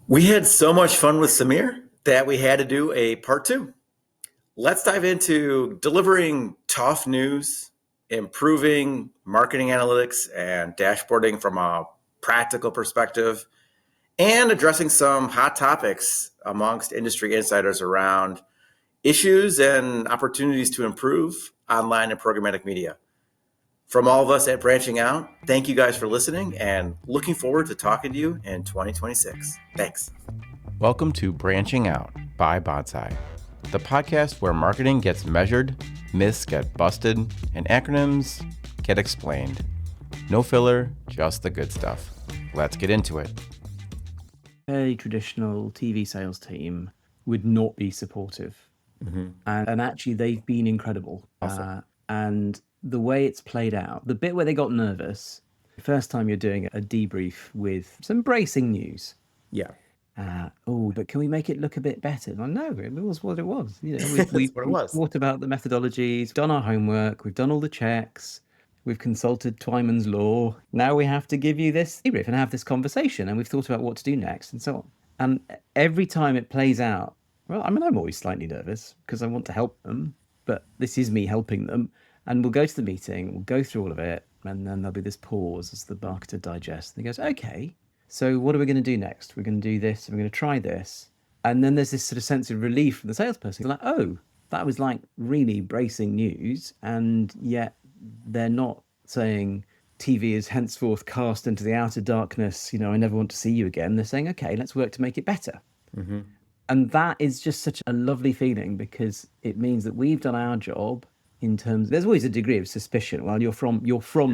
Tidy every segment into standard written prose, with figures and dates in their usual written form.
We had so much fun with Sameer that we had to do a part two. Let's dive into delivering tough news, improving marketing analytics and dashboarding from a practical perspective, and addressing some hot topics amongst industry insiders around issues and opportunities to improve online and programmatic media. From all of us at Branching Out, thank you guys for listening and looking forward to talking to you in 2026. Thanks. Welcome to Branching Out by Bonsai, the podcast where marketing gets measured, myths get busted, and acronyms get explained. No filler, just the good stuff. Let's get into it. A traditional TV sales team would not be supportive. And actually, they've been incredible. Awesome. And the way it's played out, the bit where they got nervous, the first time you're doing a debrief with some bracing news. Yeah. But can we make it look a bit better? Like, no, it was what it was. That's We've what it was. thought about the methodologies, done our homework, we've done all the checks, we've consulted Twyman's law. Now we have to give you this debrief and have this conversation, and we've thought about what to do next and so on. And every time it plays out, well, I mean, I'm always slightly nervous because I want to help them, but this is me helping them. And we'll go to the meeting, we'll go through all of it, and then there'll be this pause as the marketer digests. And he goes, okay, so what are we going to do next? We're going to do this, and we're going to try this. And then there's this sort of sense of relief from the salesperson. They're like, oh, that was like really bracing news. And yet they're not saying TV is henceforth cast into the outer darkness. I never want to see you again. They're saying, okay, let's work to make it better. Mm-hmm. And that is just such a lovely feeling because it means that we've done our job in terms, there's always a degree of suspicion. Well, you're from the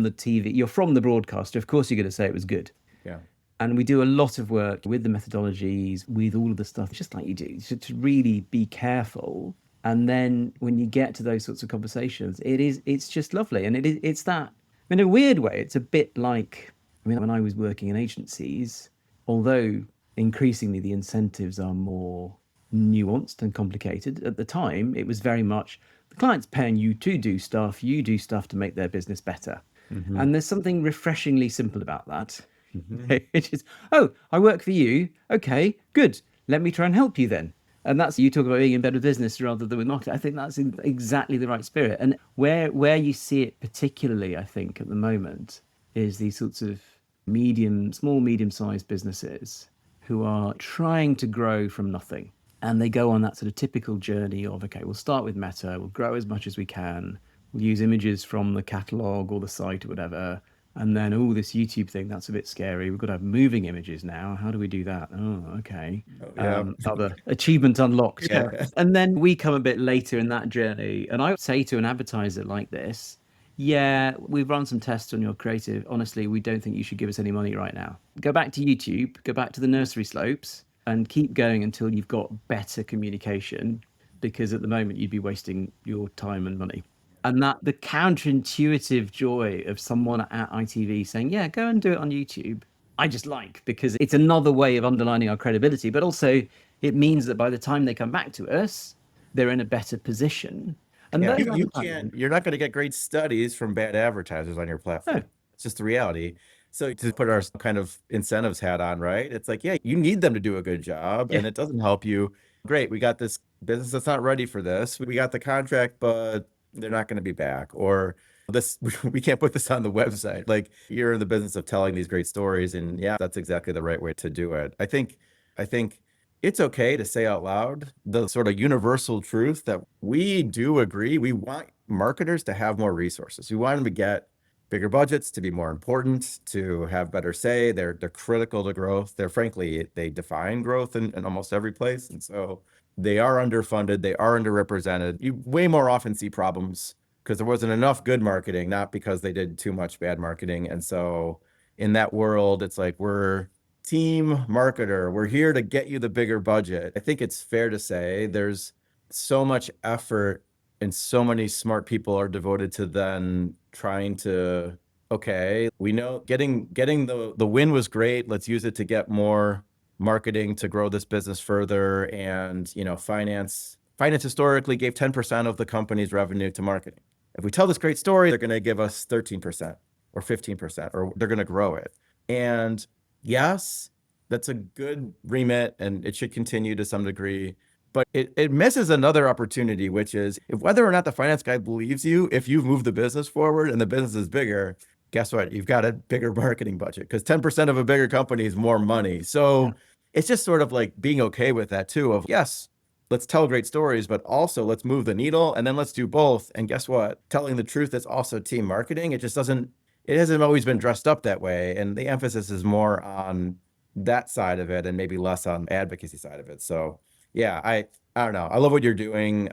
TV, you're from the broadcaster. Of course, you're going to say it was good. Yeah. And we do a lot of work with the methodologies, with all of the stuff, just like you do, to really be careful. And then when you get to those sorts of conversations, it's just lovely. And it's that, in a weird way, it's a bit like, when I was working in agencies, although increasingly the incentives are more nuanced and complicated, at the time, it was very much, the client's paying you to do stuff, you do stuff to make their business better. Mm-hmm. And there's something refreshingly simple about that. Mm-hmm. It is, oh, I work for you. Okay, good. Let me try and help you then. And that's, you talk about being in bed with business rather than with marketing. I think that's exactly the right spirit. And where you see it particularly, I think, at the moment, is these sorts of small, medium-sized businesses who are trying to grow from nothing. And they go on that sort of typical journey of, okay, we'll start with Meta, we'll grow as much as we can, we'll use images from the catalog or the site or whatever. And then, this YouTube thing, that's a bit scary. We've got to have moving images now. How do we do that? Oh, okay. Other achievement unlocked. Yeah. And then we come a bit later in that journey. And I would say to an advertiser like this, yeah, we've run some tests on your creative. Honestly, we don't think you should give us any money right now. Go back to YouTube, go back to the nursery slopes and keep going until you've got better communication, because at the moment you'd be wasting your time and money. And that the counterintuitive joy of someone at ITV saying, yeah, go and do it on YouTube, I just like, because it's another way of underlining our credibility, but also it means that by the time they come back to us, they're in a better position. And you're not going to get great studies from bad advertisers on your platform. No. It's just the reality. So to put our kind of incentives hat on, right? It's like, yeah, you need them to do a good job, and it doesn't help you. Great, we got this business that's not ready for this. We got the contract, but they're not going to be back, or this, we can't put this on the website. Like, you're in the business of telling these great stories, and yeah, that's exactly the right way to do it. I think it's okay to say out loud the sort of universal truth that we do agree. We want marketers to have more resources. We want them to get bigger budgets, to be more important, to have better say. They're critical to growth. They define growth in almost every place. And so they are underfunded, they are underrepresented. You way more often see problems because there wasn't enough good marketing, not because they did too much bad marketing. And so in that world, it's like, we're team marketer, we're here to get you the bigger budget. I think it's fair to say there's so much effort and so many smart people are devoted to then trying to, okay, we know getting the win was great. Let's use it to get more marketing to grow this business further. And, finance historically gave 10% of the company's revenue to marketing. If we tell this great story, they're going to give us 13% or 15%, or they're going to grow it. And yes, That's a good remit, and it should continue to some degree. But it misses another opportunity, which is if whether or not the finance guy believes you, if you've moved the business forward and the business is bigger, guess what? You've got a bigger marketing budget because 10% of a bigger company is more money. So it's just sort of like being okay with that too, of yes, let's tell great stories, but also let's move the needle and then let's do both. And guess what? Telling the truth is also team marketing. It just doesn't, it hasn't always been dressed up that way. And the emphasis is more on that side of it and maybe less on advocacy side of it. So yeah, I don't know. I love what you're doing.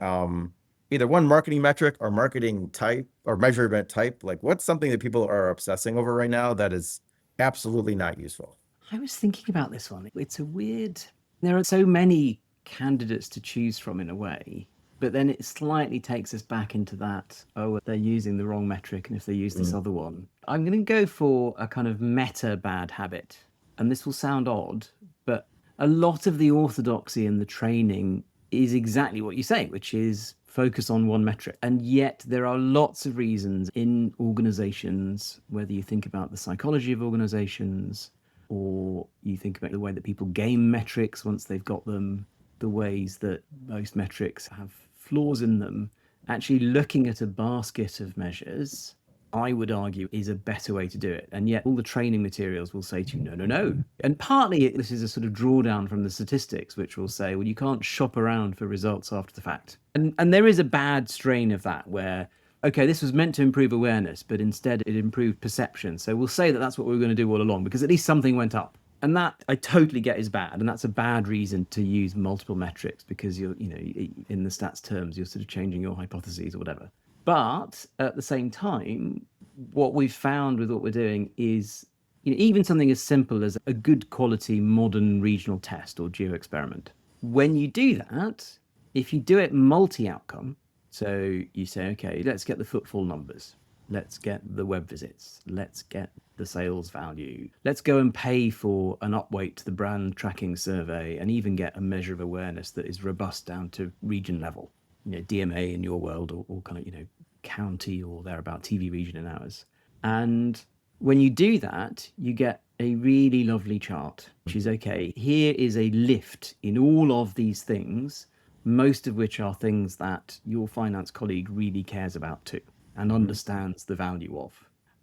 Either one marketing metric or marketing type or measurement type. Like what's something that people are obsessing over right now that is absolutely not useful? I was thinking about this one. It's a weird, there are so many candidates to choose from in a way, but then it slightly takes us back into that, oh, they're using the wrong metric, and if they use this other one. I'm going to go for a kind of meta bad habit. And this will sound odd, but a lot of the orthodoxy in the training is exactly what you say, which is focus on one metric. And yet there are lots of reasons in organizations, whether you think about the psychology of organizations, or you think about the way that people game metrics once they've got them, the ways that most metrics have flaws in them, actually looking at a basket of measures, I would argue, is a better way to do it. And yet all the training materials will say to you, no, no, no. And partly this is a sort of drawdown from the statistics, which will say, well, you can't shop around for results after the fact. And there is a bad strain of that where, okay, this was meant to improve awareness, but instead it improved perception. So we'll say that that's what we were going to do all along, because at least something went up. And that I totally get is bad. And that's a bad reason to use multiple metrics, because you're, you know, in the stats terms, you're sort of changing your hypotheses or whatever. But at the same time, what we've found with what we're doing is, you know, even something as simple as a good quality modern regional test or geo-experiment. When you do that, if you do it multi-outcome, so you say, okay, let's get the footfall numbers, let's get the web visits, let's get the sales value, let's go and pay for an upweight to the brand tracking survey and even get a measure of awareness that is robust down to region level. You know, DMA in your world, or kind of, you know, county or thereabout, TV region in ours. And when you do that, you get a really lovely chart, which is, okay, here is a lift in all of these things, most of which are things that your finance colleague really cares about too and understands the value of.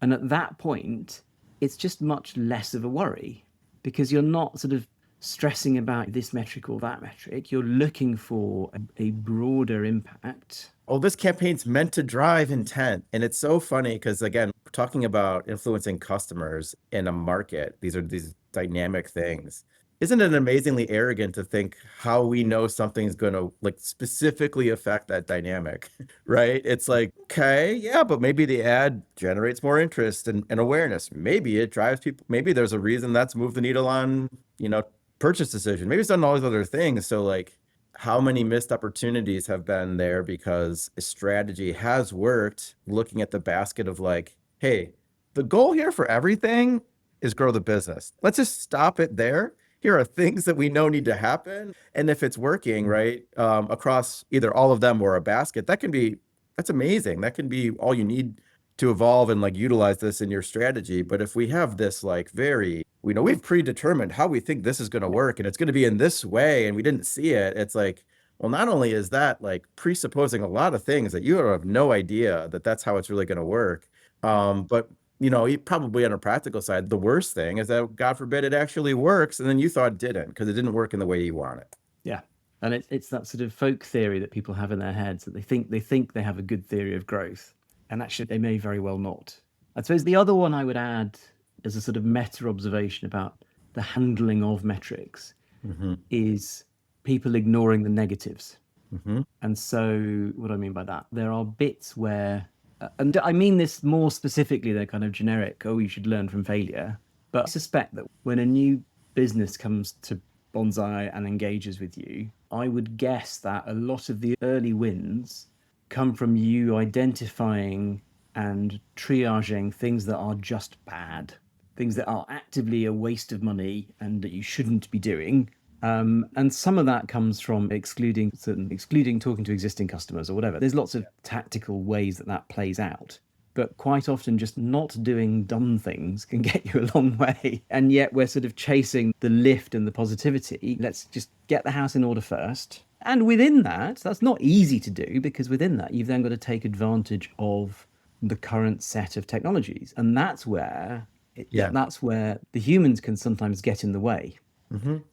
And at that point, it's just much less of a worry, because you're not sort of stressing about this metric or that metric. You're looking for a broader impact. Oh, this campaign's meant to drive intent. And it's so funny because, again, we're talking about influencing customers in a market. These are these dynamic things. Isn't it amazingly arrogant to think how we know something's going to like specifically affect that dynamic, right? It's like, okay, yeah, but maybe the ad generates more interest and awareness. Maybe it drives people. Maybe there's a reason that's moved the needle on, you know, purchase decision. Maybe it's done all these other things. So like, how many missed opportunities have been there because a strategy has worked, looking at the basket of like, hey, the goal here for everything is grow the business. Let's just stop it there. Here are things that we know need to happen. And if it's working, right, across either all of them or a basket, that's amazing. That can be all you need to evolve and like utilize this in your strategy. But if we have this like we've predetermined how we think this is going to work and it's going to be in this way and we didn't see it, it's like, well, not only is that like presupposing a lot of things that you have no idea that that's how it's really going to work, but you know, probably on a practical side, the worst thing is that, God forbid, it actually works, and then you thought it didn't because it didn't work in the way you want it. Yeah, and it's that sort of folk theory that people have in their heads, that they think they have a good theory of growth, and actually they may very well not. I suppose the other one I would add as a sort of meta observation about the handling of metrics is people ignoring the negatives. And so what I mean by that, there are bits where, and I mean this more specifically, they're kind of generic, oh, you should learn from failure. But I suspect that when a new business comes to Bonsai and engages with you, I would guess that a lot of the early wins come from you identifying and triaging things that are just bad, things that are actively a waste of money and that you shouldn't be doing. And some of that comes from excluding talking to existing customers or whatever. There's lots of tactical ways that plays out. But quite often, just not doing dumb things can get you a long way. And yet, we're sort of chasing the lift and the positivity. Let's just get the house in order first. And within that, that's not easy to do, because within that, you've then got to take advantage of the current set of technologies. And that's where that's where the humans can sometimes get in the way.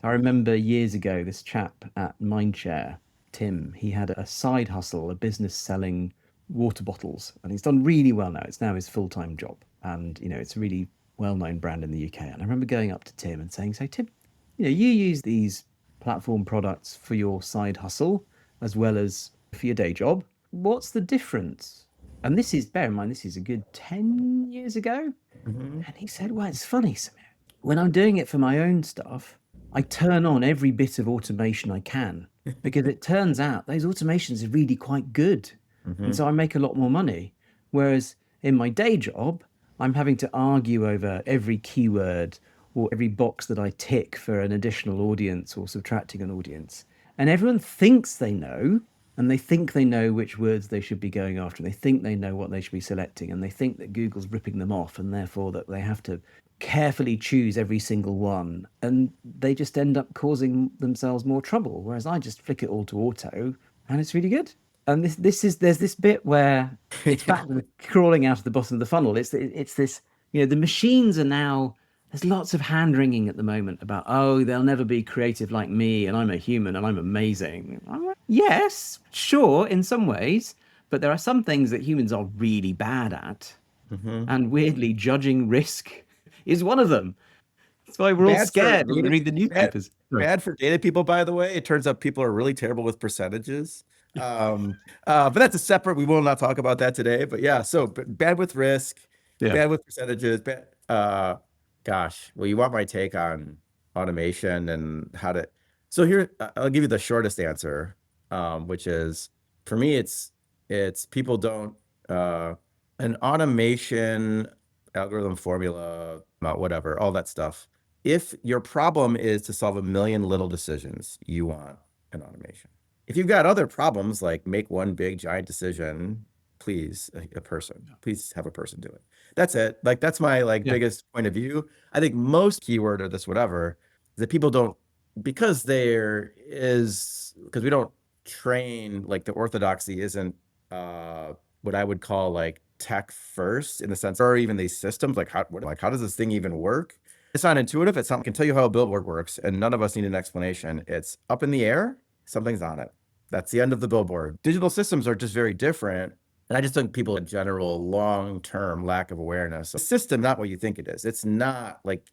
I remember years ago, this chap at Mindshare, Tim, he had a side hustle, a business selling water bottles, and he's done really well now. It's now his full-time job, and it's a really well-known brand in the UK. And I remember going up to Tim and saying, "So Tim, you use these platform products for your side hustle as well as for your day job. What's the difference?" And this is, bear in mind, this is a good 10 years ago. And he said, "Well, it's funny, Samir. When I'm doing it for my own stuff, I turn on every bit of automation I can, because it turns out those automations are really quite good. And so I make a lot more money. Whereas in my day job, I'm having to argue over every keyword or every box that I tick for an additional audience or subtracting an audience. And everyone thinks they know, and they think they know which words they should be going after, and they think they know what they should be selecting, and they think that Google's ripping them off, and therefore that they have to carefully choose every single one, and they just end up causing themselves more trouble. Whereas I just flick it all to auto, and it's really good." And there's this bit where it's back to the crawling out of the bottom of the funnel. It's this, the machines are now, there's lots of hand wringing at the moment about, oh, they'll never be creative like me, and I'm a human and I'm amazing. I'm like, yes, sure, in some ways, but there are some things that humans are really bad at. And weirdly, judging risk is one of them. That's why we're all scared when we read the newspapers. Bad for data people, by the way. It turns out people are really terrible with percentages. But that's a separate, we will not talk about that today. But yeah, so bad with risk, bad with percentages. Gosh, well, you want my take on automation and how to. So here, I'll give you the shortest answer, which is, for me, it's people don't, an automation algorithm formula, whatever, all that stuff. If your problem is to solve a million little decisions, you want an automation. If you've got other problems, like make one big giant decision, please, please have a person do it. That's it. Like, that's my biggest point of view. I think most keyword or this whatever, that people don't, because we don't train, like the orthodoxy isn't what I would call like tech first, in the sense, or even these systems, like how does this thing even work? It's not intuitive. It's not, I can tell you how a billboard works, and none of us need an explanation. It's up in the air, something's on it. That's the end of the billboard. Digital systems are just very different. And I just think people in general, long-term lack of awareness. A system, not what you think it is. It's not like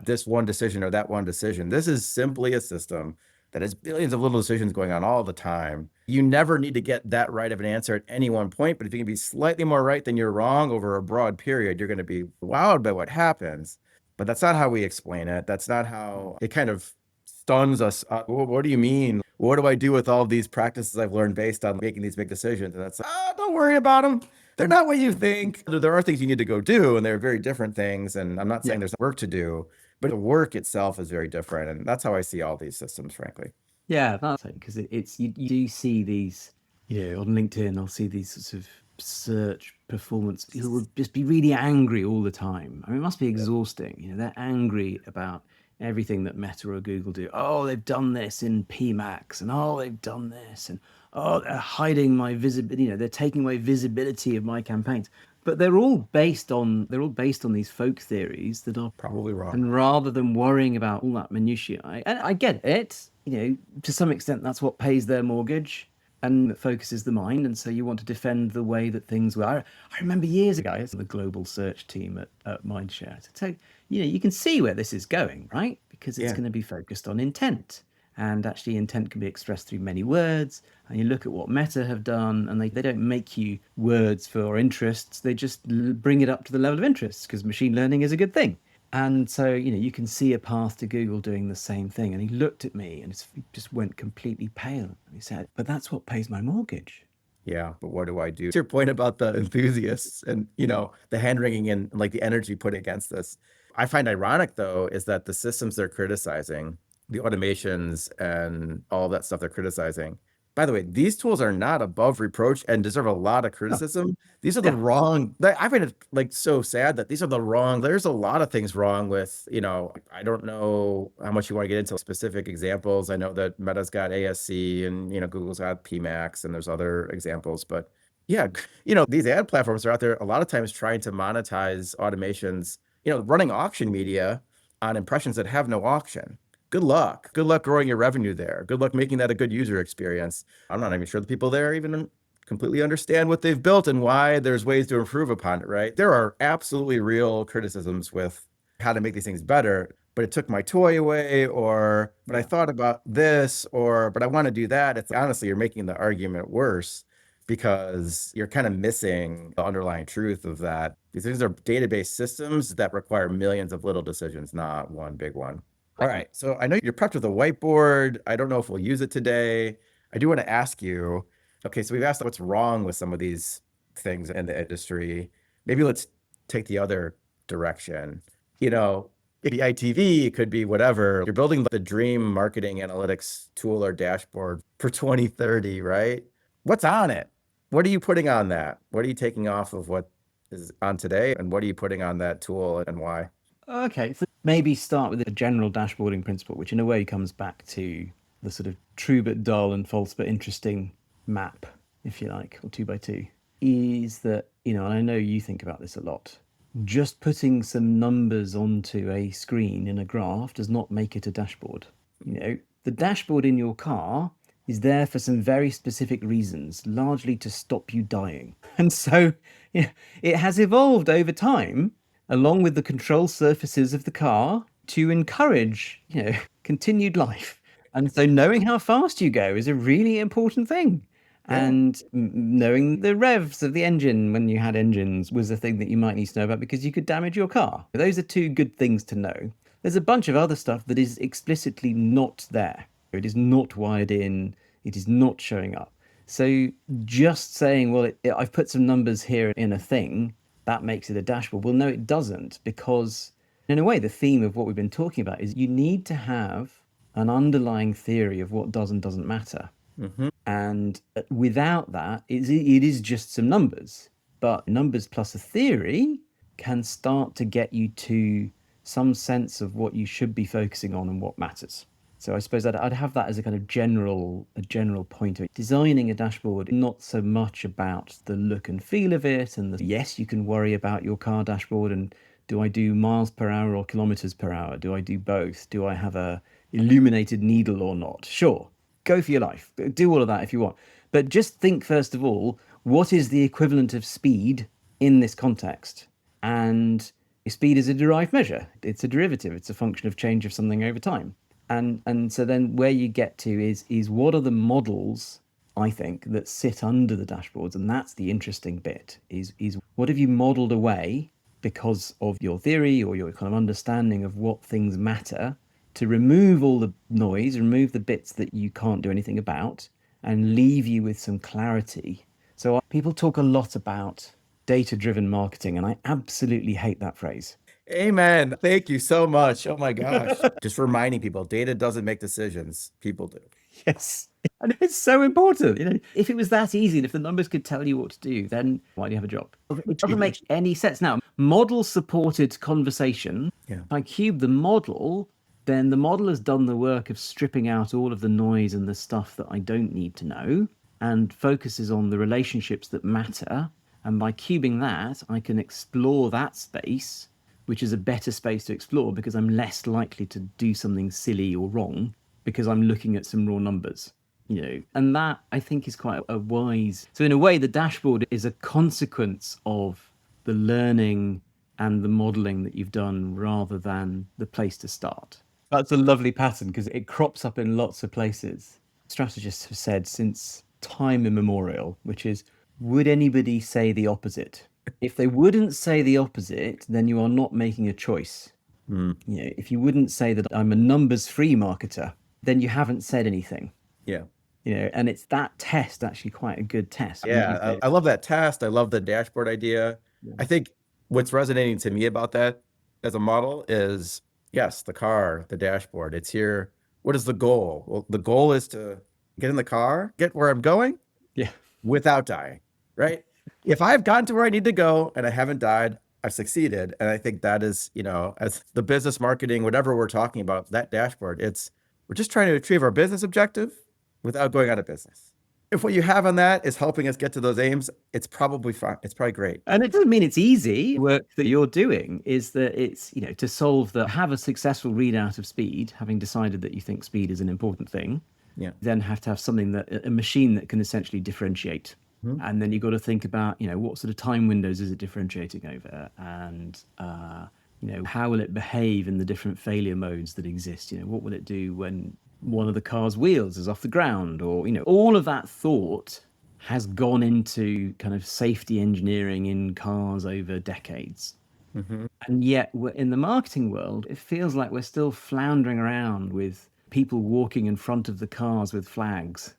this one decision or that one decision. This is simply a system that has billions of little decisions going on all the time. You never need to get that right of an answer at any one point, but if you can be slightly more right than you're wrong over a broad period, you're going to be wowed by what happens. But that's not how we explain it. That's not how it kind of stuns us. What do you mean? What do I do with all of these practices I've learned based on making these big decisions? And that's, don't worry about them. They're not what you think. There are things you need to go do, and they're very different things. And I'm not saying there's work to do, but the work itself is very different. And that's how I see all these systems, frankly. Yeah, that's it, because it's you do see these, on LinkedIn, I'll see these sorts of search performance. People will just be really angry all the time. I mean, it must be exhausting. They're angry about everything that Meta or Google do. Oh, they've done this in PMax, and oh, they've done this, and oh, they're hiding my visibility. They're taking away visibility of my campaigns. But they're all based on these folk theories that are probably wrong. And rather than worrying about all that minutiae, and I get it. To some extent, that's what pays their mortgage and focuses the mind. And so you want to defend the way that things were. I remember years ago, the global search team at Mindshare. So, you can see where this is going, right? Because it's going to be focused on intent. And actually, intent can be expressed through many words. And you look at what Meta have done, and they don't make you words for interests. They just bring it up to the level of interests, because machine learning is a good thing. And so, you can see a path to Google doing the same thing. And he looked at me and he just went completely pale. And he said, "But that's what pays my mortgage." Yeah, but what do I do? To your point about the enthusiasts and, the hand wringing and like the energy put against this. I find ironic, though, is that the systems they're criticizing, the automations and all that stuff they're criticizing, by the way, these tools are not above reproach and deserve a lot of criticism. These are the Yeah. wrong, I find it like so sad that these are the wrong, there's a lot of things wrong with, I don't know how much you want to get into specific examples. I know that Meta's got ASC and, Google's got PMax and there's other examples, but yeah, these ad platforms are out there a lot of times trying to monetize automations, running auction media on impressions that have no auction. Good luck. Good luck growing your revenue there. Good luck making that a good user experience. I'm not even sure the people there even completely understand what they've built and why there's ways to improve upon it, right? There are absolutely real criticisms with how to make these things better, but it took my toy away, but I thought about this, but I want to do that. It's honestly, you're making the argument worse because you're kind of missing the underlying truth of that. These things are database systems that require millions of little decisions, not one big one. All right. So I know you're prepped with a whiteboard. I don't know if we'll use it today. I do want to ask you, okay, so we've asked what's wrong with some of these things in the industry. Maybe let's take the other direction. It could be ITV, it could be whatever. You're building the dream marketing analytics tool or dashboard for 2030, right? What's on it? What are you putting on that? What are you taking off of what is on today? And what are you putting on that tool and why? Okay, so maybe start with a general dashboarding principle, which in a way comes back to the sort of true but dull and false but interesting map, if you like, or 2x2, is that, and I know you think about this a lot, just putting some numbers onto a screen in a graph does not make it a dashboard. The dashboard in your car is there for some very specific reasons, largely to stop you dying. And so it has evolved over time, along with the control surfaces of the car, to encourage, continued life. And so knowing how fast you go is a really important thing. Yeah. And knowing the revs of the engine when you had engines was a thing that you might need to know about because you could damage your car. Those are two good things to know. There's a bunch of other stuff that is explicitly not there. It is not wired in. It is not showing up. So just saying, well, I've put some numbers here in a thing, that makes it a dashboard. Well, no, it doesn't, because in a way, the theme of what we've been talking about is you need to have an underlying theory of what does and doesn't matter. Mm-hmm. And without that, it is just some numbers. But numbers plus a theory can start to get you to some sense of what you should be focusing on and what matters. So I suppose I'd have that as a kind of general point of it. Designing a dashboard, not so much about the look and feel of it. And yes, you can worry about your car dashboard and do I do miles per hour or kilometers per hour? Do I do both? Do I have a illuminated needle or not? Sure, go for your life. Do all of that if you want. But just think, first of all, what is the equivalent of speed in this context? And speed is a derived measure. It's a derivative. It's a function of change of something over time. And so then where you get to is what are the models, I think, that sit under the dashboards? And that's the interesting bit, is what have you modeled away because of your theory or your kind of understanding of what things matter, to remove all the noise, remove the bits that you can't do anything about, and leave you with some clarity. So people talk a lot about data-driven marketing, and I absolutely hate that phrase. Amen. Thank you so much. Oh my gosh. Just reminding people, data doesn't make decisions. People do. Yes. And it's so important. If it was that easy, and if the numbers could tell you what to do, then why do you have a job? It doesn't make any sense. Now, model-supported conversation, Yeah. if I cube the model, then the model has done the work of stripping out all of the noise and the stuff that I don't need to know and focuses on the relationships that matter. And by cubing that, I can explore that space, which is a better space to explore because I'm less likely to do something silly or wrong because I'm looking at some raw numbers, and that I think is quite a wise. So in a way, the dashboard is a consequence of the learning and the modeling that you've done rather than the place to start. That's a lovely pattern because it crops up in lots of places. Strategists have said since time immemorial, which is, would anybody say the opposite? If they wouldn't say the opposite, then you are not making a choice. If you wouldn't say that I'm a numbers-free marketer, then you haven't said anything. Yeah. And it's that test, actually quite a good test. Yeah. I love that test. I love the dashboard idea. Yeah. I think what's resonating to me about that as a model is, yes, the car, the dashboard, it's here. What is the goal? Well, the goal is to get in the car, get where I'm going Yeah. without dying, right? If I've gotten to where I need to go and I haven't died, I've succeeded. And I think that is, as the business marketing, whatever we're talking about, that dashboard, we're just trying to achieve our business objective without going out of business. If what you have on that is helping us get to those aims, it's probably fine. It's probably great. And it doesn't mean it's easy. Work that you're doing is that it's, to have a successful readout of speed, having decided that you think speed is an important thing, Yeah. then have to have something a machine that can essentially differentiate. Mhm. And then you've got to think about, what sort of time windows is it differentiating over? And, how will it behave in the different failure modes that exist? What will it do when one of the car's wheels is off the ground? Or, all of that thought has gone into kind of safety engineering in cars over decades. And yet in the marketing world, it feels like we're still floundering around with people walking in front of the cars with flags.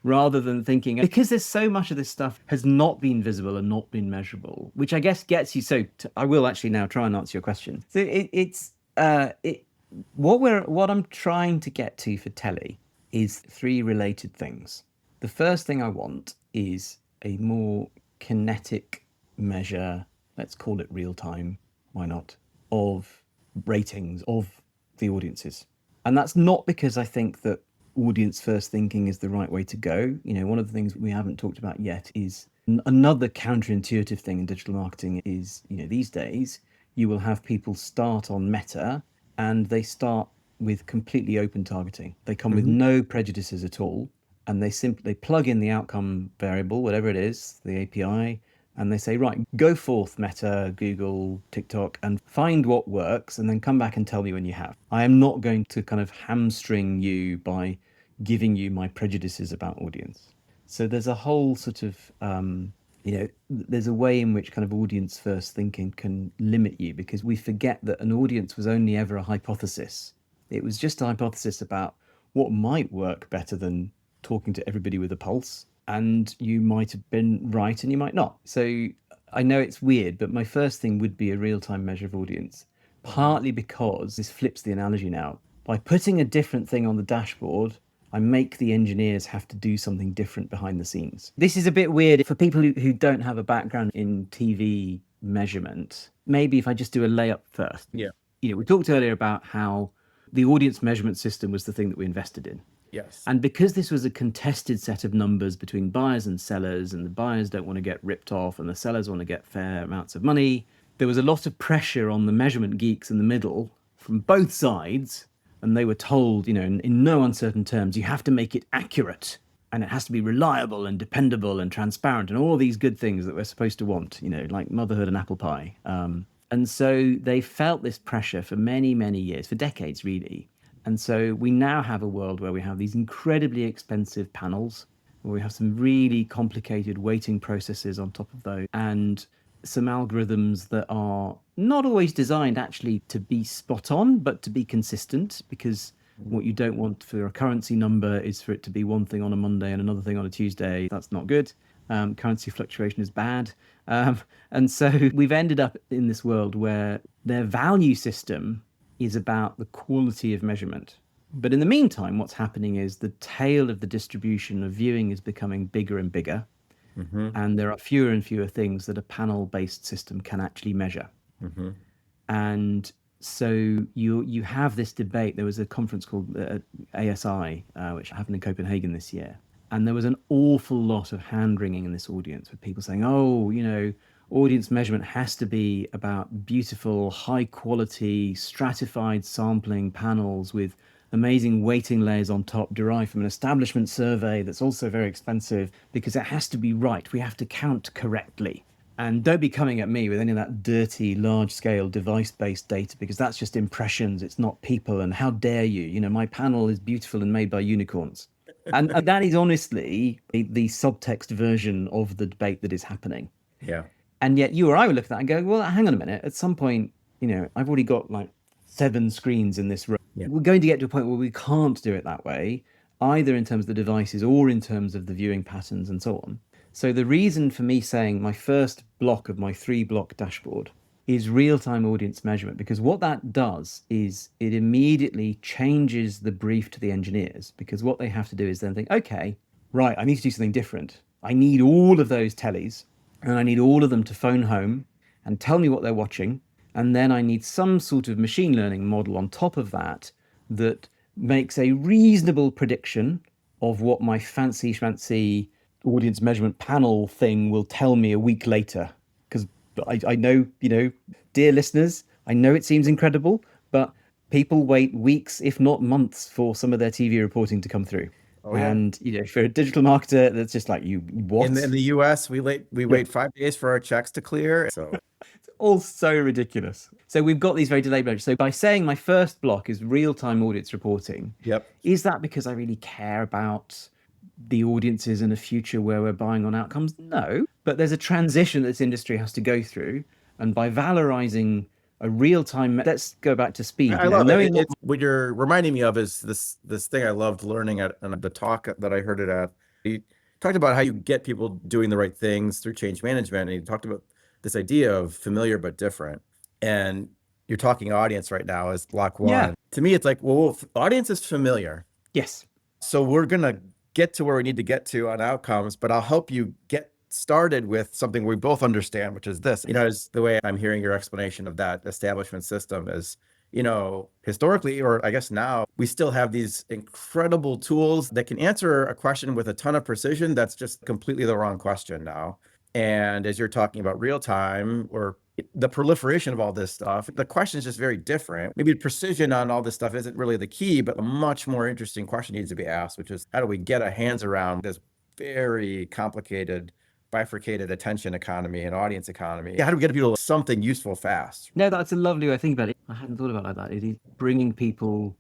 Rather than thinking, because there's so much of this stuff has not been visible and not been measurable, which I guess gets you. I will actually now try and answer your question. So what I'm trying to get to for telly is three related things. The first thing I want is a more kinetic measure, let's call it real time, why not, of ratings of the audiences. And that's not because I think that audience first thinking is the right way to go. One of the things we haven't talked about yet is another counterintuitive thing in digital marketing is, these days you will have people start on Meta and they start with completely open targeting. They come with no prejudices at all. And they plug in the outcome variable, whatever it is, the API, and they say, right, go forth, Meta, Google, TikTok, and find what works, and then come back and tell me when you have. I am not going to kind of hamstring you by giving you my prejudices about audience. So there's a whole sort of, there's a way in which kind of audience first thinking can limit you, because we forget that an audience was only ever a hypothesis. It was just a hypothesis about what might work better than talking to everybody with a pulse, and you might have been right and you might not. So I know it's weird, but my first thing would be a real-time measure of audience, partly because this flips the analogy now. By putting a different thing on the dashboard, I make the engineers have to do something different behind the scenes. This is a bit weird for people who don't have a background in TV measurement. Maybe if I just do a layup first. Yeah. We talked earlier about how the audience measurement system was the thing that we invested in. Yes. And because this was a contested set of numbers between buyers and sellers, and the buyers don't want to get ripped off and the sellers want to get fair amounts of money, there was a lot of pressure on the measurement geeks in the middle from both sides. And they were told, in no uncertain terms, you have to make it accurate and it has to be reliable and dependable and transparent and all these good things that we're supposed to want, like motherhood and apple pie. And so they felt this pressure for many, many years, for decades, really. And so we now have a world where we have these incredibly expensive panels, where we have some really complicated weighting processes on top of those, and some algorithms that are not always designed actually to be spot on, but to be consistent, because what you don't want for a currency number is for it to be one thing on a Monday and another thing on a Tuesday. That's not good. Currency fluctuation is bad. And so we've ended up in this world where their value system is about the quality of measurement. But in the meantime, what's happening is the tail of the distribution of viewing is becoming bigger and bigger. And there are fewer and fewer things that a panel-based system can actually measure. And so you have this debate. There was a conference called ASI, which happened in Copenhagen this year. And there was an awful lot of hand-wringing in this audience with people saying, audience measurement has to be about beautiful, high-quality, stratified sampling panels with amazing weighting layers on top derived from an establishment survey that's also very expensive, because it has to be right. We have to count correctly. And don't be coming at me with any of that dirty, large-scale device-based data, because that's just impressions. It's not people. And how dare you? My panel is beautiful and made by unicorns. And that is honestly the subtext version of the debate that is happening. Yeah. And yet you or I would look at that and go, well, hang on a minute. At some point, I've already got like 7 screens in this room. Yeah. We're going to get to a point where we can't do it that way, either in terms of the devices or in terms of the viewing patterns and so on. So the reason for me saying my first block of my 3-block dashboard is real-time audience measurement, because what that does is it immediately changes the brief to the engineers, because what they have to do is then think, okay, right, I need to do something different. I need all of those tellies, and I need all of them to phone home and tell me what they're watching. And then I need some sort of machine learning model on top of that that makes a reasonable prediction of what my fancy schmancy audience measurement panel thing will tell me a week later. Because I know, dear listeners, I know it seems incredible, but people wait weeks, if not months, for some of their TV reporting to come through. Oh, yeah. And for a digital marketer, that's just like, you what? In the US, we wait 5 days for our checks to clear. So All so ridiculous. So we've got these very delayed measures. So by saying my first block is real-time audience reporting, yep. is that because I really care about the audiences in a future where we're buying on outcomes? No, but there's a transition that this industry has to go through. And by valorizing a real-time, let's go back to speed. I love it. What you're reminding me of is this thing I loved learning at the talk that I heard it at. You talked about how you get people doing the right things through change management, and you talked about this idea of familiar but different. And you're talking audience right now as block one. Yeah. To me, it's like, well, audience is familiar. Yes. So we're going to get to where we need to get to on outcomes, but I'll help you get started with something we both understand, which is this. Is the way I'm hearing your explanation of that establishment system is, historically, or I guess now, we still have these incredible tools that can answer a question with a ton of precision that's just completely the wrong question now. And as you're talking about real time or the proliferation of all this stuff, the question is just very different. Maybe precision on all this stuff isn't really the key, but a much more interesting question needs to be asked, which is how do we get our hands around this very complicated, bifurcated attention economy and audience economy? How do we get people something useful fast? No, that's a lovely way to think about it. I hadn't thought about it like that. It is bringing people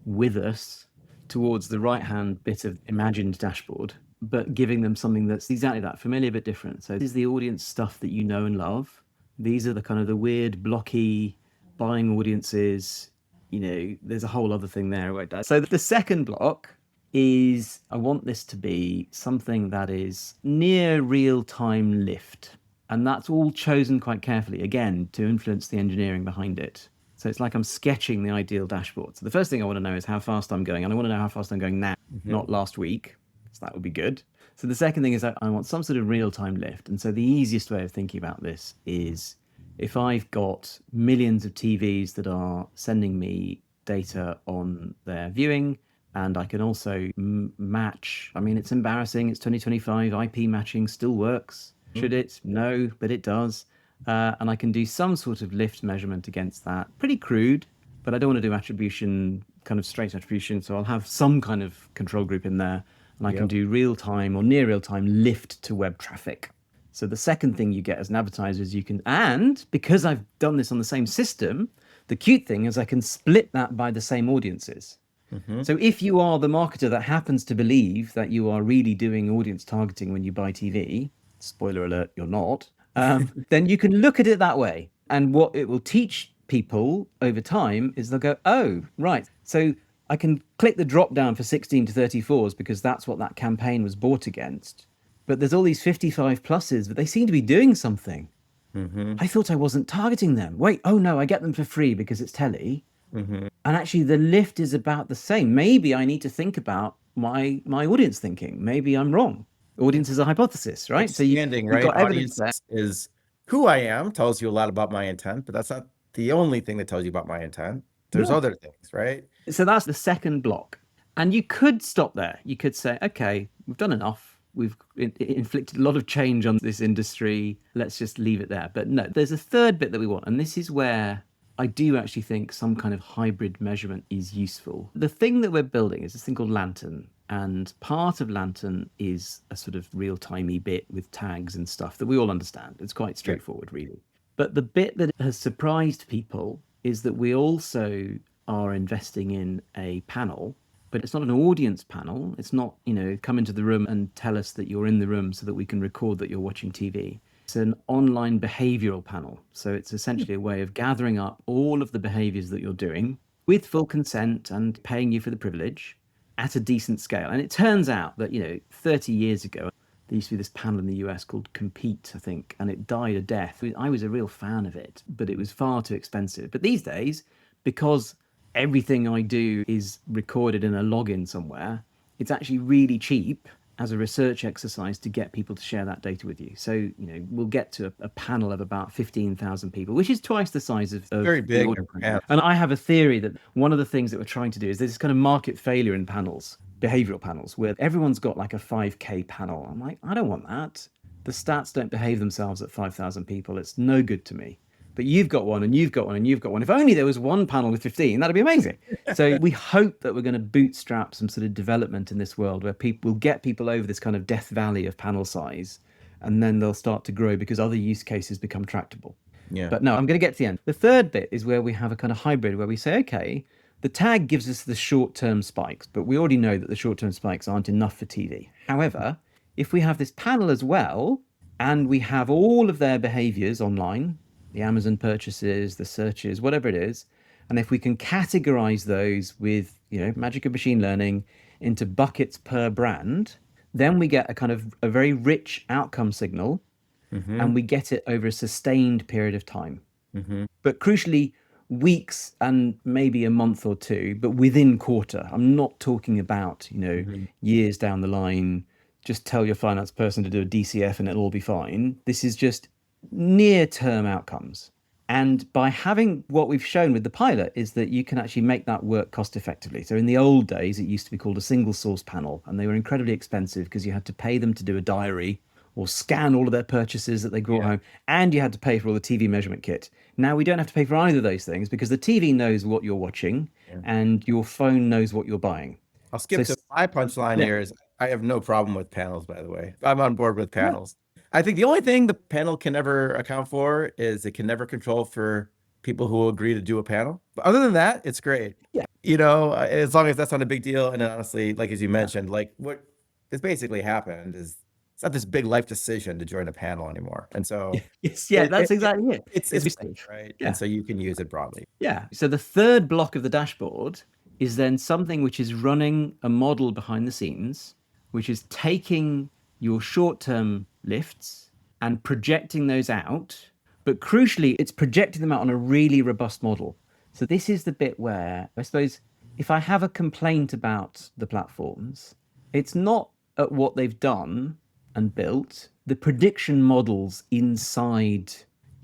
with us towards the right-hand bit of imagined dashboard, but giving them something that's exactly that, familiar but different. So this is the audience stuff that you know and love. These are the kind of the weird, blocky buying audiences. There's a whole other thing there. Right? So the second block is, I want this to be something that is near real-time lift. And that's all chosen quite carefully, again, to influence the engineering behind it. So it's like I'm sketching the ideal dashboard. So the first thing I want to know is how fast I'm going. And I want to know how fast I'm going now, not last week. So that would be good. So the second thing is I want some sort of real-time lift. And so the easiest way of thinking about this is if I've got millions of TVs that are sending me data on their viewing, and I can also match. I mean, it's embarrassing. It's 2025. IP matching still works. Should it? No, but it does. And I can do some sort of lift measurement against that. Pretty crude, but I don't want to do attribution, kind of straight attribution. So I'll have some kind of control group in there. And I can do real-time or near real-time lift to web traffic. So the second thing you get as an advertiser is and because I've done this on the same system, the cute thing is I can split that by the same audiences. So if you are the marketer that happens to believe that you are really doing audience targeting when you buy TV, spoiler alert, you're not, then you can look at it that way. And what it will teach people over time is they'll go, oh, right. So I can click the drop down for 16 to 34s because that's what that campaign was bought against. But there's all these 55 pluses, but they seem to be doing something. I thought I wasn't targeting them. Wait, oh no, I get them for free because it's telly. And actually the lift is about the same. Maybe I need to think about my audience thinking. Maybe I'm wrong. Audience is a hypothesis, right? Expanding, right? Got evidence audience is who I am, tells you a lot about my intent, but that's not the only thing that tells you about my intent. There's other things, right? So that's the second block. And you could stop there. You could say, okay, we've done enough. We've inflicted a lot of change on this industry. Let's just leave it there. But no, there's a third bit that we want. And this is where I do actually think some kind of hybrid measurement is useful. The thing that we're building is this thing called Lantern. And part of Lantern is a sort of real-timey bit with tags and stuff that we all understand. It's quite straightforward, really. But the bit that has surprised people is that we also are investing in a panel, but it's not an audience panel. It's not, come into the room and tell us that you're in the room so that we can record that you're watching TV. It's an online behavioral panel. So it's essentially a way of gathering up all of the behaviors that you're doing with full consent and paying you for the privilege at a decent scale. And it turns out that, 30 years ago, There used to be this panel in the US called Compete, I think, and it died a death. I was a real fan of it, but it was far too expensive. But these days, because everything I do is recorded in a login somewhere, it's actually really cheap as a research exercise to get people to share that data with you. So, we'll get to a panel of about 15,000 people, which is twice the size of Very the big. audio panel. And I have a theory that one of the things that we're trying to do is there's this kind of market failure in panels, behavioral panels, where everyone's got like a 5K panel. I'm like, I don't want that. The stats don't behave themselves at 5,000 people. It's no good to me. But you've got one, and you've got one, and you've got one. If only there was one panel with 15, that'd be amazing. So we hope that we're going to bootstrap some sort of development in this world where people will get people over this kind of death valley of panel size, and then they'll start to grow because other use cases become tractable. Yeah. But no, I'm going to get to the end. The third bit is where we have a kind of hybrid where we say, okay, the tag gives us the short-term spikes, but we already know that the short-term spikes aren't enough for TV. However, if we have this panel as well, and we have all of their behaviors online, the Amazon purchases, the searches, whatever it is, and if we can categorize those with, magic of machine learning into buckets per brand, then we get a kind of a very rich outcome signal, and we get it over a sustained period of time. But crucially, weeks and maybe a month or two, but within quarter. I'm not talking about, years down the line, just tell your finance person to do a DCF and it'll all be fine. This is just near-term outcomes. And by having what we've shown with the pilot is that you can actually make that work cost effectively. So in the old days, it used to be called a single source panel, and they were incredibly expensive because you had to pay them to do a diary or scan all of their purchases that they brought home, and you had to pay for all the TV measurement kit. Now we don't have to pay for either of those things because the TV knows what you're watching and your phone knows what you're buying. I'll skip to my punchline here is I have no problem with panels, by the way. I'm on board with panels. I think the only thing the panel can never account for is it can never control for people who will agree to do a panel. But other than that, it's great. Yeah. As long as that's not a big deal. And then honestly, like as you mentioned, like what has basically happened is it's not this big life decision to join a panel anymore. And so that's exactly it. It's right. Yeah. And so you can use it broadly. Yeah. So the third block of the dashboard is then something which is running a model behind the scenes, which is taking your short-term lifts and projecting those out. But crucially, it's projecting them out on a really robust model. So this is the bit where I suppose if I have a complaint about the platforms, it's not at what they've done and built. The prediction models inside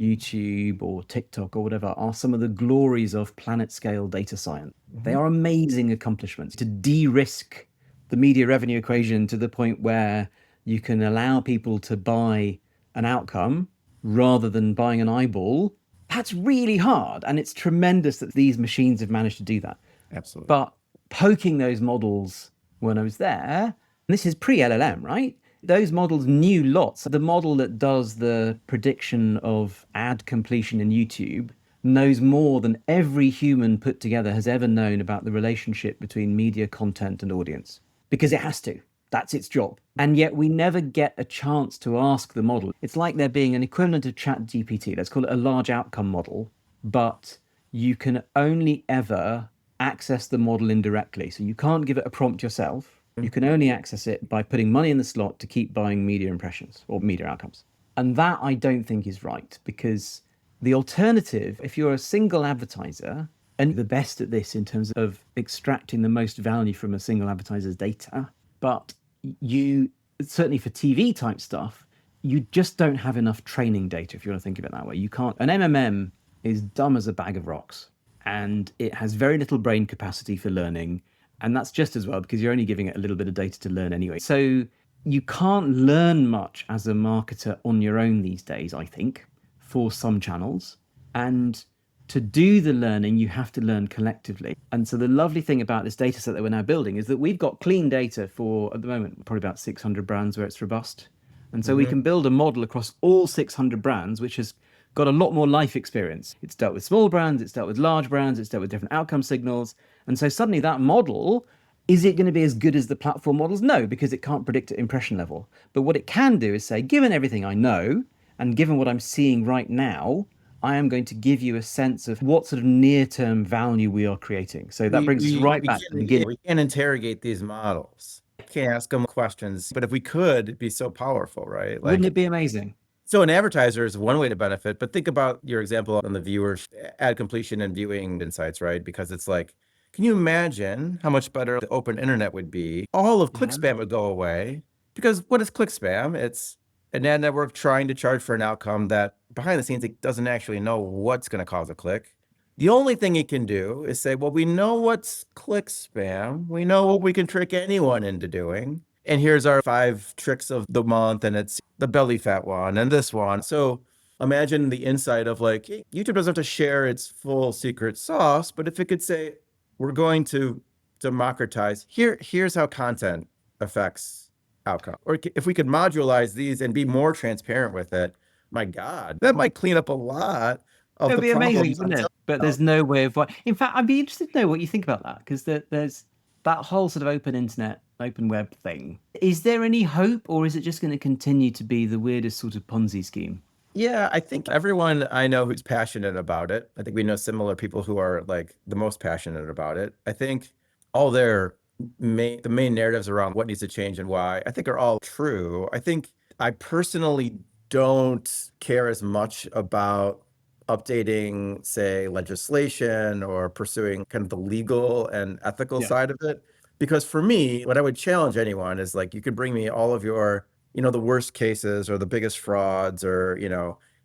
YouTube or TikTok or whatever are some of the glories of planet scale data science. They are amazing accomplishments to de-risk the media revenue equation to the point where you can allow people to buy an outcome rather than buying an eyeball. That's really hard. And it's tremendous that these machines have managed to do that. Absolutely. But poking those models when I was there, and this is pre-LLM, right? Those models knew lots. The model that does the prediction of ad completion in YouTube knows more than every human put together has ever known about the relationship between media content and audience, because it has to. That's its job. And yet we never get a chance to ask the model. It's like there being an equivalent of ChatGPT. Let's call it a large outcome model, but you can only ever access the model indirectly. So you can't give it a prompt yourself. You can only access it by putting money in the slot to keep buying media impressions or media outcomes. And that I don't think is right, because the alternative, if you're a single advertiser, and the best at this in terms of extracting the most value from a single advertiser's data, but you, certainly for TV type stuff, you just don't have enough training data, if you want to think of it that way. You can't, an MMM is dumb as a bag of rocks, and it has very little brain capacity for learning. And that's just as well because you're only giving it a little bit of data to learn anyway. So you can't learn much as a marketer on your own these days, I think, for some channels. And to do the learning, you have to learn collectively. And so the lovely thing about this data set that we're now building is that we've got clean data for, at the moment, probably about 600 brands where it's robust. And so we can build a model across all 600 brands, which has got a lot more life experience. It's dealt with small brands, it's dealt with large brands, it's dealt with different outcome signals. And so suddenly that model, is it going to be as good as the platform models? No, because it can't predict at impression level. But what it can do is say, given everything I know, and given what I'm seeing right now, I am going to give you a sense of what sort of near-term value we are creating. So that brings us right back to the beginning. We can interrogate these models. can't ask them questions, but if we could, it'd be so powerful, right? Wouldn't Like, it be amazing? so an advertiser is one way to benefit, but think about your example on the viewer ad completion and viewing insights, right? Because it's like, can you imagine how much better the open internet would be? All of click Yeah. spam would go away, because what is click spam? It's an ad network trying to charge for an outcome that behind the scenes, it doesn't actually know what's going to cause a click. The only thing it can do is say, well, we know what's click spam. We know what we can trick anyone into doing. And here's our 5 tricks of the month, and it's the belly fat one and this one. So imagine the insight of like, hey, YouTube doesn't have to share its full secret sauce, but if it could say, we're going to democratize, here's how content affects outcome. Or if we could modularize these and be more transparent with it, my God, that might clean up a lot of It'd the be amazing, problems. wouldn't it? But there's no way of. In fact, I'd be interested to know what you think about that, because there's that whole sort of open internet, open web thing. Is there any hope, or is it just going to continue to be the weirdest sort of Ponzi scheme? Yeah, I think everyone I know who's passionate about it, I think we know similar people who are like the most passionate about it. I think all the main narratives around what needs to change and why, I think are all true. I think I personally don't care as much about updating, say, legislation or pursuing kind of the legal and ethical Yeah. side of it. Because for me, what I would challenge anyone is like, you could bring me all of your, the worst cases or the biggest frauds or,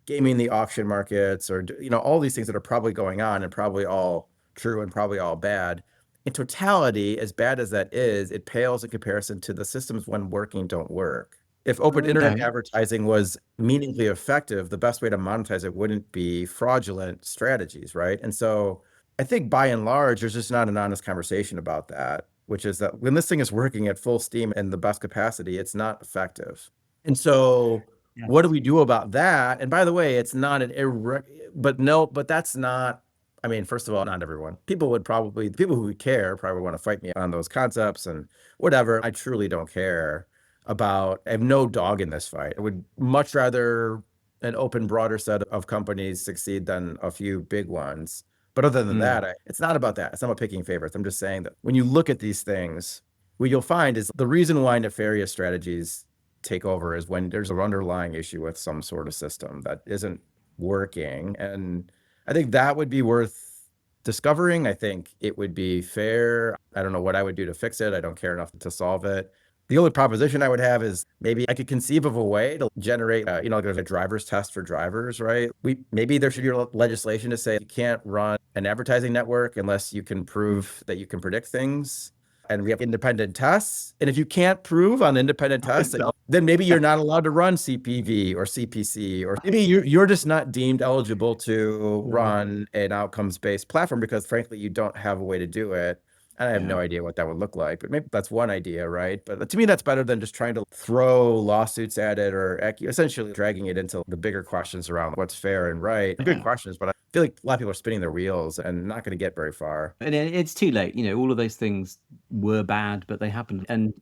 gaming the auction markets or, all these things that are probably going on and probably all true and probably all bad. In totality, as bad as that is, it pales in comparison to the systems when working don't work. If open internet Okay. advertising was meaningfully effective, the best way to monetize it wouldn't be fraudulent strategies, right? And so I think by and large, there's just not an honest conversation about that, which is that when this thing is working at full steam and the best capacity, it's not effective. And so what do Yes. we do about that? And by the way, it's not but that's not, I mean, first of all, not everyone. People who care probably want to fight me on those concepts and whatever. I truly don't care about, I have no dog in this fight. I would much rather an open, broader set of companies succeed than a few big ones. But other than that, it's not about that. It's not about picking favorites. I'm just saying that when you look at these things, what you'll find is the reason why nefarious strategies take over is when there's an underlying issue with some sort of system that isn't working. And I think that would be worth discovering. I think it would be fair. I don't know what I would do to fix it. I don't care enough to solve it. The only proposition I would have is maybe I could conceive of a way to generate, there's a driver's test for drivers, right? Maybe there should be legislation to say you can't run an advertising network unless you can prove that you can predict things. And we have independent tests. And if you can't prove on independent tests, then maybe you're not allowed to run CPV or CPC, or maybe you're just not deemed eligible to run an outcomes-based platform because frankly, you don't have a way to do it. And I have no idea what that would look like, but maybe that's one idea, right? But to me, that's better than just trying to throw lawsuits at it or essentially dragging it into the bigger questions around what's fair and right. Good questions, but I feel like a lot of people are spinning their wheels and not going to get very far. And it's too late. All of those things were bad, but they happened. And,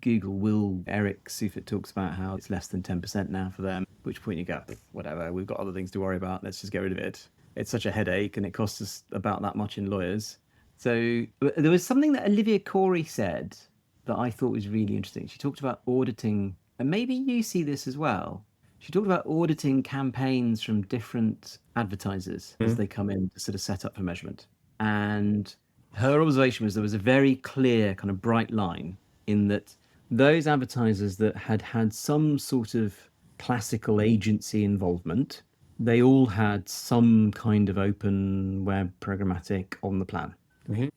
Google Eric Seifert talks about how it's less than 10% now for them, at which point you go, whatever, we've got other things to worry about. Let's just get rid of it. It's such a headache and it costs us about that much in lawyers. So there was something that Olivia Corey said that I thought was really interesting. She talked about auditing, and maybe you see this as well. She talked about auditing campaigns from different advertisers as they come in to sort of set up for measurement. And her observation was there was a very clear kind of bright line in that those advertisers that had had some sort of classical agency involvement, they all had some kind of open web programmatic on the plan.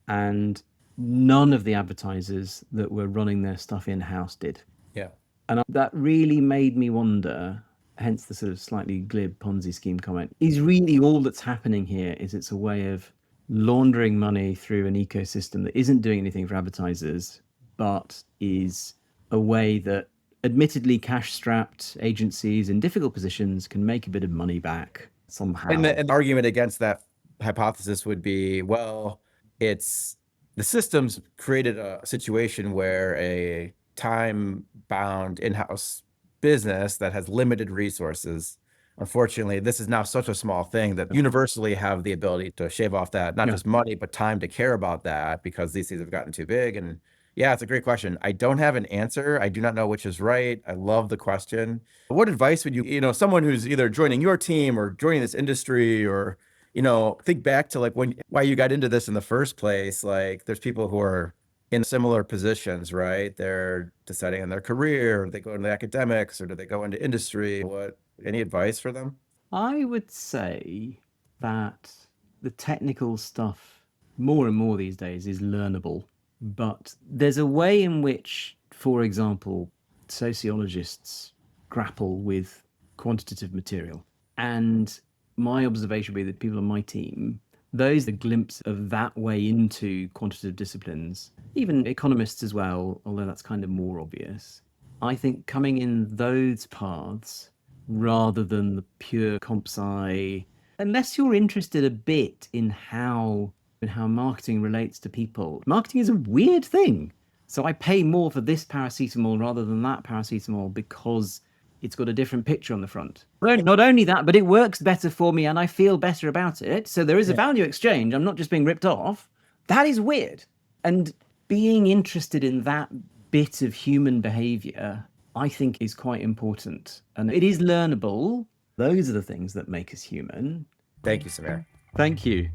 And none of the advertisers that were running their stuff in-house did. Yeah. And that really made me wonder, hence the sort of slightly glib Ponzi scheme comment, is really all that's happening here is it's a way of laundering money through an ecosystem that isn't doing anything for advertisers, but is a way that admittedly cash-strapped agencies in difficult positions can make a bit of money back somehow. And the argument against that hypothesis would be, well, it's the systems created a situation where a time-bound in-house business that has limited resources. Unfortunately, this is now such a small thing that universally have the ability to shave off that, not just money, but time to care about that because these things have gotten too big. And Yeah, it's a great question. I don't have an answer. I do not know which is right. I love the question. What advice would someone who's either joining your team or joining this industry, or, think back to like why you got into this in the first place. Like there's people who are in similar positions, right? They're deciding on their career, they go into academics, or do they go into industry? Any advice for them? I would say that the technical stuff more and more these days is learnable, but there's a way in which, for example, sociologists grapple with quantitative material. And my observation would be that people on my team, those a glimpse of that way into quantitative disciplines, even economists as well, although that's kind of more obvious. I think coming in those paths rather than the pure comp sci, unless you're interested a bit in how marketing relates to people. Marketing is a weird thing. So I pay more for this paracetamol rather than that paracetamol because it's got a different picture on the front. Not only that, but it works better for me and I feel better about it. So there is a value exchange. I'm not just being ripped off. That is weird. And being interested in that bit of human behavior, I think, is quite important. And it is learnable. Those are the things that make us human. Thank you, Sameer. Thank you.